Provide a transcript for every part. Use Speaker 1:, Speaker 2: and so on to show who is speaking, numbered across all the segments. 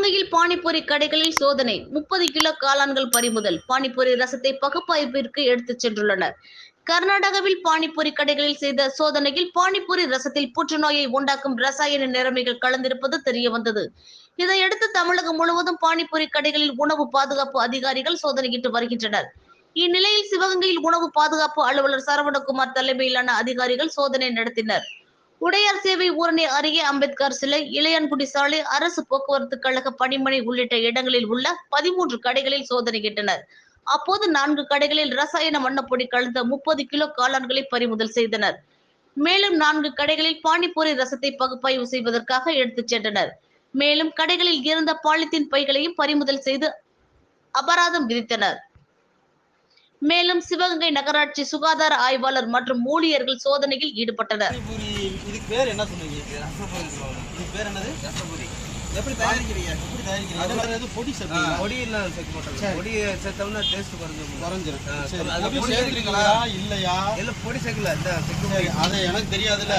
Speaker 1: சிவகங்கையில் பானிபூரி கடைகளில் சோதனை 30 கிலோ காளான்கள் பறிமுதல். பானிபூரி ரசத்தை பகுப்பாய்விற்கு எடுத்துச் சென்றுள்ளனர். கர்நாடகாவில் பானிபூரி கடைகளில் செய்த சோதனையில் பானிபூரி ரசத்தில் புற்றுநோயை உண்டாக்கும் ரசாயன நிறமிகள் கலந்திருப்பது தெரியவந்தது. இதையடுத்து தமிழகம் முழுவதும் பானிபூரி கடைகளில் உணவு பாதுகாப்பு அதிகாரிகள் சோதனையிட்டு வருகின்றனர். இந்நிலையில் சிவகங்கையில் உணவு பாதுகாப்பு அலுவலர் சரவணகுமார் தலைமையிலான அதிகாரிகள் சோதனை நடத்தினர். உடையார் சேவை ஊரணி அருகே அம்பேத்கர் சிலை, இளையான்குடி சாலை, அரசு போக்குவரத்து கழக பணிமனை உள்ளிட்ட இடங்களில் உள்ள 13 கடைகளில் சோதனையிட்டனர். அப்போது 4 கடைகளில் ரசாயன வண்ணப்பொடி கலந்த 30 கிலோ காளான்களை பறிமுதல் செய்தனர். மேலும் 4 கடைகளில் பானிபூரி ரசத்தை பகுப்பாய்வு செய்வதற்காக எடுத்துச் சென்றனர். மேலும் கடைகளில் இருந்த பாலித்தீன் பைகளையும் பறிமுதல் செய்து அபராதம் விதித்தனர். மேலும் சிவகங்கை நகராட்சி சுகாதார ஆய்வாளர் மற்றும் ஊழியர்கள் சோதனையில் ஈடுபட்டனர்.
Speaker 2: இதுக்கு பேர் என்ன சொன்னீங்க? இதுக்கு பேர் என்னது? ரசபூரி. எப்படி தயாரிக்கிறீங்க? எப்படி தயாரிக்கிறீங்க? அது பொடி சேர்ப்பீங்க. பொடி இல்ல சேர்க்க மாட்டாங்க. பொடி சேர்த்தோம்னா டேஸ்ட் குறைஞ்சிரும். சரி, அது பொடி சேர்க்கிறீங்களா இல்லையா? இல்ல பொடி சேர்க்கல. இந்த சரி, அது எனக்கு தெரியாதுல.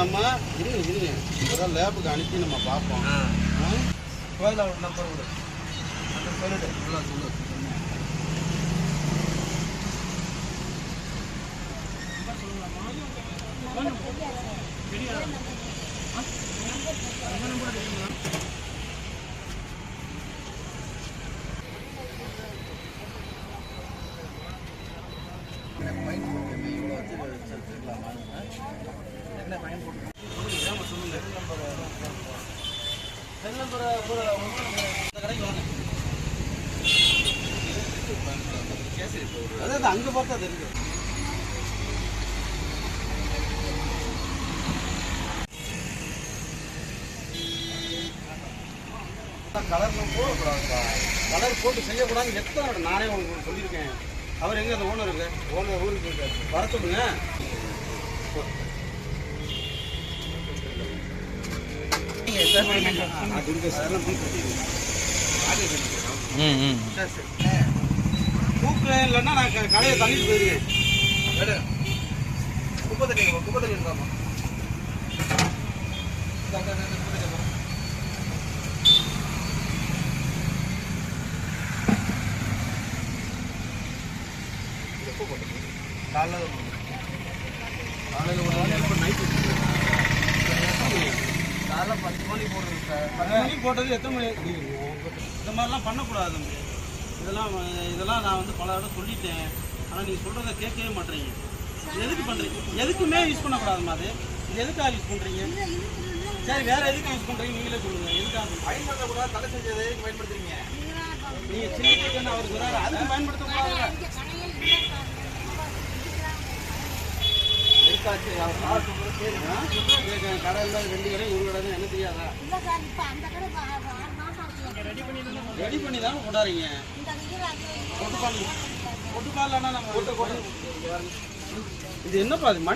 Speaker 2: நம்ம இருங்க ஒரு லேபுக்கு அனுப்பி நம்ம பார்ப்போம். கோயில நம்பர் கொடு. அது சொல்லிடு. சொல்லு. அதான் அங்க பார்த்தா தெரியும். கலர்லாம் போடக்கூடாதுப்பா. கலர் போட்டு செய்யக்கூடாது. எத்தனை நானே உங்களுக்கு சொல்லியிருக்கேன். அவர் எங்கே அந்த ஓனர் இருக்கு? ஓனர் ஊருக்கு இருக்காரு. வர சொல்லுங்க. பூக்கு இல்லைன்னா நான் கடையை தள்ளிட்டு போயிருக்கேன். குப்பை தண்ணி இருக்காமா? காலையில் நைட்டு காலைல 10 மணி போடுறது சார். 10 மணி போட்டது எத்தனை மணி? இந்த மாதிரிலாம் பண்ணக்கூடாது. இதெல்லாம் நான் வந்து பல இடம் சொல்லிட்டேன். ஆனால் நீங்கள் சொல்கிறத கேட்கவே மாட்டேறீங்க. எதுக்கு பண்ணுறீங்க? எதுக்குமே யூஸ் பண்ணக்கூடாதுமா. அது இது எதுக்காக யூஸ் பண்ணுறீங்க? சரி, வேறு எதுக்காக யூஸ் பண்ணுறீங்க நீங்களே சொல்லுங்கள். எதுக்காக பயன்படுத்தக்கூடாது? தடை செஞ்சதை எதுக்கு பயன்படுத்துறீங்க? நீங்கள் சின்ன சிக்கன் அவருக்கு வராது, அதுக்கு பயன்படுத்தக்கூடாது. கடையில் 2 கடை 1 கடை என்ன தெரியாதா? ரெடி பண்ணி தான் கொண்டாடுறீங்க. பொட்டுப்பால் இல்லைன்னா நம்ம இது என்னப்பா அது மணி